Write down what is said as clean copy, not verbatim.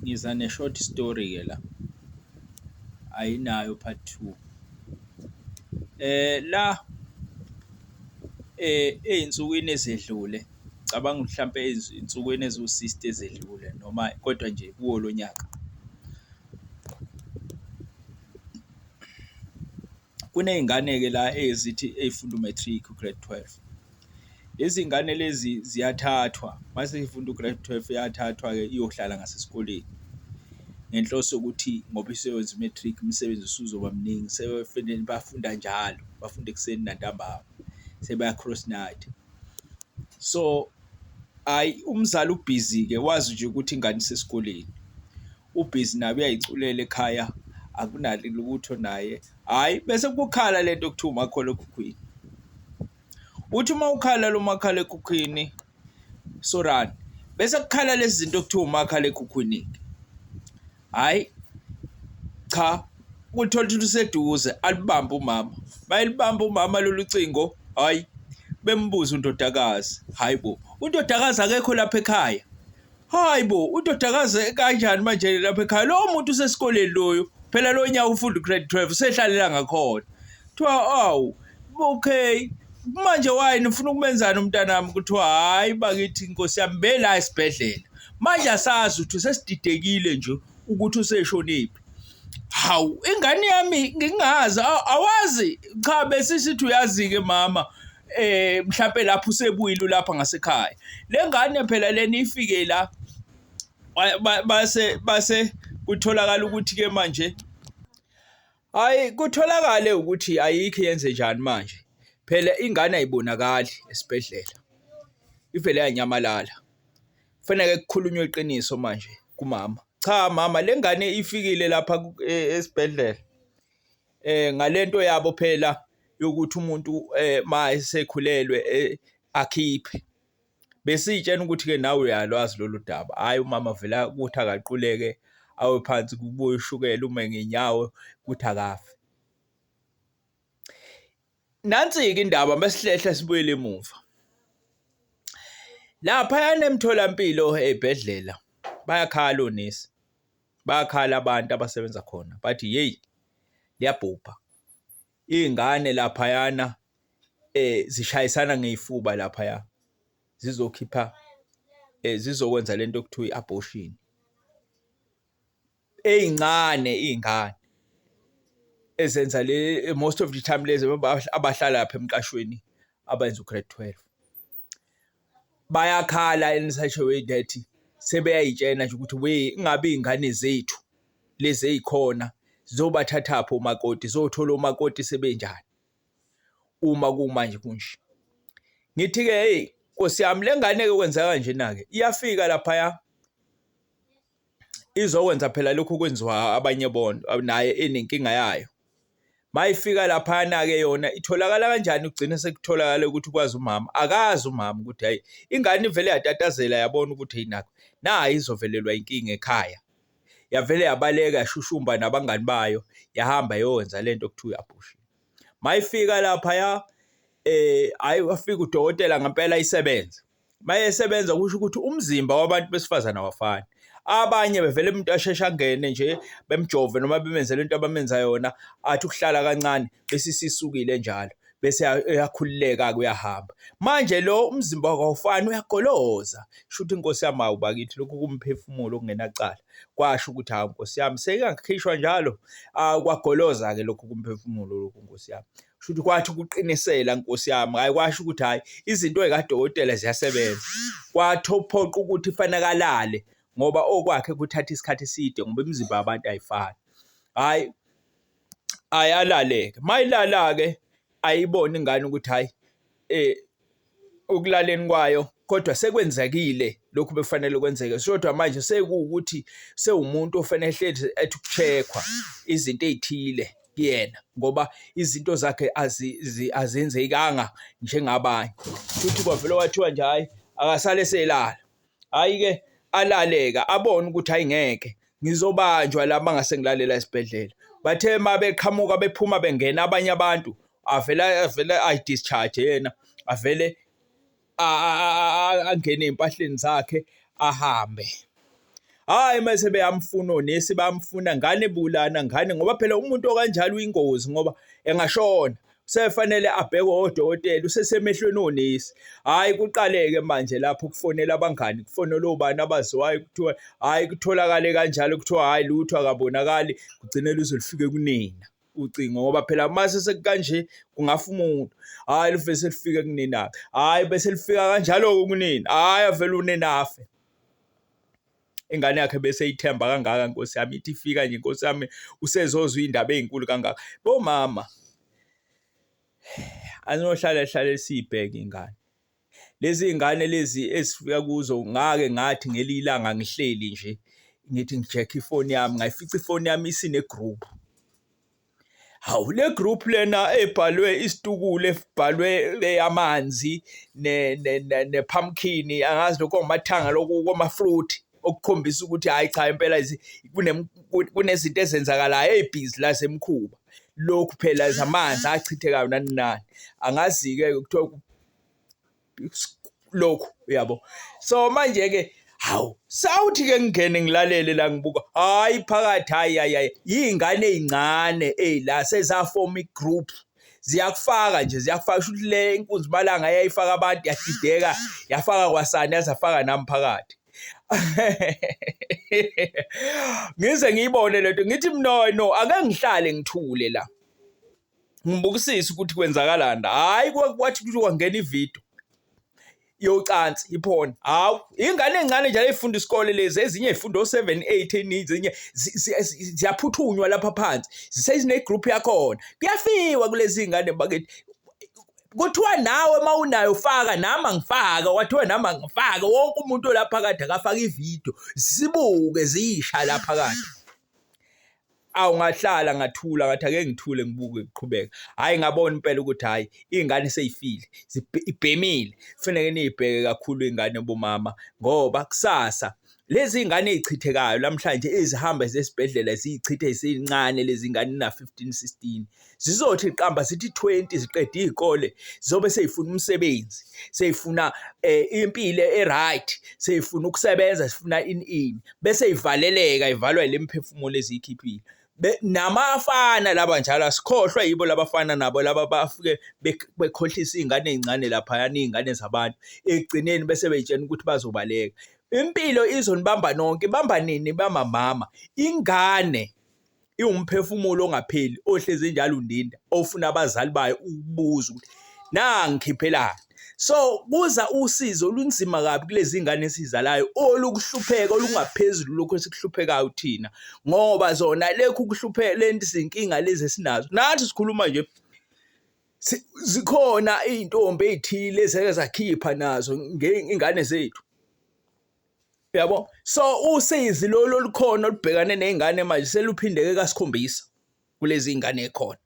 ngiza ne-short story-ke la, ayinayo part 2. La ey'nsukwini ezedlule, cabanga mhlampe ey'nsukwini eziwu-60 ezedlule noma kodwa nje kuwo lo nyaka, kuney'ngane-ke la ezithi ey'funda u-matric u-grade 12. Lezi ngane lezi ziyathathwa mase ifunda u-grade 12, iyathathwa-ke iyohlala ngasesikoleni ngenhloso yokuthi ngoba iseyenza i-matric umsebenzi usuzoba mningi, sebefanele bafunda njalo, bafunda ekuseni nantambama, sebaya-cross night. So hhayi, umzali ubhizi-ke wazi nje ukuthi ingane isesikoleni, ubhizi naye uyayiculela ekhaya, akunalo lutho naye, hhayi bese kukhala lento okuthiwa umakhalekhukhwini. Uthi uma ukhala lo makhalekhukhwini Sorani, bese kukhala lezi zinto okuthiwa umakhalekhukhwini-ke. Hhayi cha, uthola ukuthi useduze alibambe umama, bayilibamba umama lolu cingo, hhayi bembuza undodakazi, hayi bo undodakazi akekho lapha ekhaya, hayi bo undodakazi kanjani manje lapha ekhaya, lowo muntu usesikoleni loyo, phela lo nyaka ufunda u-grade 12 usehlalela ngakhona. Kuthiwa awu okay, manje why nifuna ukumenzani umntanami? Kuthiwa hhayi bakithi Nkosi yami bela esibhedlela, manje asazi ukuthi sesididekile nje ukuthi useshoniphi. Hawu, ingane yami ngingazi, awazi cha besisithi uyazi-ke mama, mhlawumbe lapho usebuyile lapha ngasekhaya. Le ngane phela lena ifike la base kutholakala ukuthi-ke manje hhayi kutholakale ukuthi ayikho yenze njani manje, phela ingane ayibonakali esibhedlela, ivele yanyamalala. Kufanele kukhulunywe iqiniso manje kumama. Cha mama, le ngane ifikile lapha esibhedlela ngalento yabo phela yokuthi umuntu ma esekhulelwe akhiphe. Besiyitshena ukuthi-ke nawe uyalwazi lolu daba. Hhayi umama vele ukuthi akaquleke awe phansi kubuye ushukela ume ngenyawo ukuthi akafe. Nansi-ke indaba masihlehla sibuyele emuva. Laphayana emtholampilo ey'bhedlela bayakhala onesi, bayakhala abantu abasebenza khona bathi yeyi liyabhubha. Iy'ngane laphayana zishayisana ngey'fuba laphaya, zizokhipha zizokwenza lento okuthiwa i-abortion. Ey'ncane iy'ngane ezenza most of the time lezi abahlala lapha emqashweni abenza u-grade 12. Bayakhala in such a way that sebeyayitshena nje ukuthi we ingabe iy'ngane zethu lezi ey'khona zizobathathaphi omakoti, zothola omakoti sebenjani uma kumanje kunje. Ngithi-ke heyi Nkosi yami, le ngane-ke kwenzeka kanjena-ke iyafika laphaya izokwenza phela lokhu kwenziwa abanye bona, naye enenkinga yayo. Mayifika laphayana-ke yona itholakala kanjani? Kugcine sekutholakala ukuthi kwazi umama, akazi umama ukuthi hayi ingane ivele yatatazela yabona ukuthi yinakho nayi izovelelwa inkinga ekhaya, yavele yabaleka yashushumba nabangani bayo yahamba yokwenza lento okuthiwa i-abortion. Mayifika laphaya hhayi wafika udokotela ngempela isebenza. Mayesebenza kusho ukuthi umzimba wabantu besifazane awafani. Abanye bevele umuntu asheshe angene nje bemjove noma bemenzele into abamenza yona, athi ukuhlala kancane bese isisukile njalo bese yakhululeka kuyahamba. Manje lo umzimba awufani uyagoloza. Shuthi Nkosi yami hawu bakithi lokhu kumphefumulo okungenacala. Kwasho ukuthi hawu Nkosi yami sekangikhishwa njalo, kwagoloza-ke lokhu kumphefumulo lokhu Nkosi yami. Shuthi kwathi ukuqinisela Nkosi yami, hhayi kwasho ukuthi hhayi izinto ey'kadokotela ziyasebenza. Kwathi uphoqa ukuthi fanele alale ngoba okwakhe kuthatha isikhathi eside ngoba imizimba yabantu ayifani. Hhayi alale-ke, mayilala-ke ayibone ingane ukuthi hhayi ukulaleni kwayo kodwa sekwenzekile lokhu bekufanele kwenzeke. Kodwa manje sekuwukuthi sewumuntu ofanele hlezi ethi uku-check-wa izinto ey'thile kuyena ngoba izinto zakhe azenzekanga njengabanye. Futhi kwavele kwathiwa nje hhayi akasale selala. Hhayi-ke alale-ke abone ukuthi hhayi ngeke ngizobanjwa la mangase ngilalela esibhedlela. Bathe uma beqhamuka bephuma bengena abanye abantu avele ayi-discharge yena, avele angene ey'mpahleni zakhe ahambe. hayi mase beyamfuna onesi bamfuna ngane bulana ngane ngoba phela umuntu okanjalo uyingozi ngoba engashona sefanele abheke odokotela usesemehlweni onesi. Hayi kuqaleke manje lapho ukufonela abangani kufonela obani abaziwayo kuthiwa hayi kutholakale kanjalo kuthiwa hayi lutho akabonakali kugcinela uzolifike kunina ucingo ngoba phela mase sekanje kungafa umuntu hayi luvese lifike kunina hayi bese lifika kanjalo kunina hayi avela unina afe. Ingane yakhe bese ithemba kangaka Nkosi yami ithi ifika nje Nkosi yami usezozwa indaba ezinkulu kangaka. Bomama anohlala sibheke ingane. Lezi ingane lezi esifika kuzo ngake ngathi ngelilanga ngihleli nje ngithi ngijekha ifoni yami ngayifica ifoni yami isine group. Hawu le group lena ebhalwe isitukule ebhalwe amanzi ne pumpkin angazi lokho ngamathanga lokho kwamafruit okukhombisa ukuthi hayi cha impela kunezinto ezenzakalayo ezibhizi la semkhuba. Lokhu phela zamanzi achithekayo nani nani angazi ke kuthiwa lokhu yabo. So manje ke hawu sawuthi ke ngingene ngilalele la ngibuka hayi phakathi hayi izingane ezincane la sezafoma igroup ziyakufaka nje ziyakufaka ukuthi le inkunzi malanga yayifaka abantu yadideka yafaka kwasani yazafaka nami phakathi. Ngize ngiyibone lento ngithi no ake ngihlale ngithule la ngibukisisa ukuthi kwenzakalani. Hayi kwathi kuthi kwangena ivideo yocansi iphone. Hawu ingane encane njalo efunda isikole lezi ezinye ifunda o7 8 ezinye ziyaphuthunywa lapha phansi zisezine group yakhona kuyafiwa kulezi ingane bakithi kuthiwa nawe mawunayo faka nama ngifaka wathiwa nama ngifaka wonke umuntu lapha kade akafaka ivideo sibuke zisha lapha kade. Ngahlala ngathula ngathi ake ngithule ngibuke kuqhubeka. Hayi ngabona impela ukuthi hayi ingane seyifile ibhemile kufanele nizibheke kakhulu ingane bomama ngoba kusasa lezi ingane ezichithekayo namhlanje ezihamba zesibhedlela ziyichithe ezincane lezi ingane na 15 16 zizothi qamba sithi 20 ziqeda izikole zobe seyifuna umsebenzi seyifuna impilo eright seyifuna ukusebenza sifuna ini bese ivaleleka ivalwa ilemphefumulo ezikhiphile. Namafana laba njalo asikhohlwa yibo labafana nabo laba bafike bekhohlisa izingane ezincane lapha yani izingane zabantu egcineni bese beyitshena ukuthi bazobaleka. Impilo izonibamba nonke ibamba nini bamama. Ingane iwumphefumulo ongapheli ohleze njalo undinda ofuna abazali bayo ukubuza ukuthi nangikhiphela. So kuza usizo olunzima kabi kulezi ingane esizalayo olukuhlupheka olungaphezulu lokho esikuhluphekayo thina ngoba zona lekho ukuhlupheka lento izinkinga lezi esinazo nathi sikhuluma nje zikhona izintombi ezithile ezake zakhipha nazo ingane zethu yabo. So usizi lolu likhona olubhekane nezingane manje seluphindeke kasikhombisa kulezi ingane ekhona.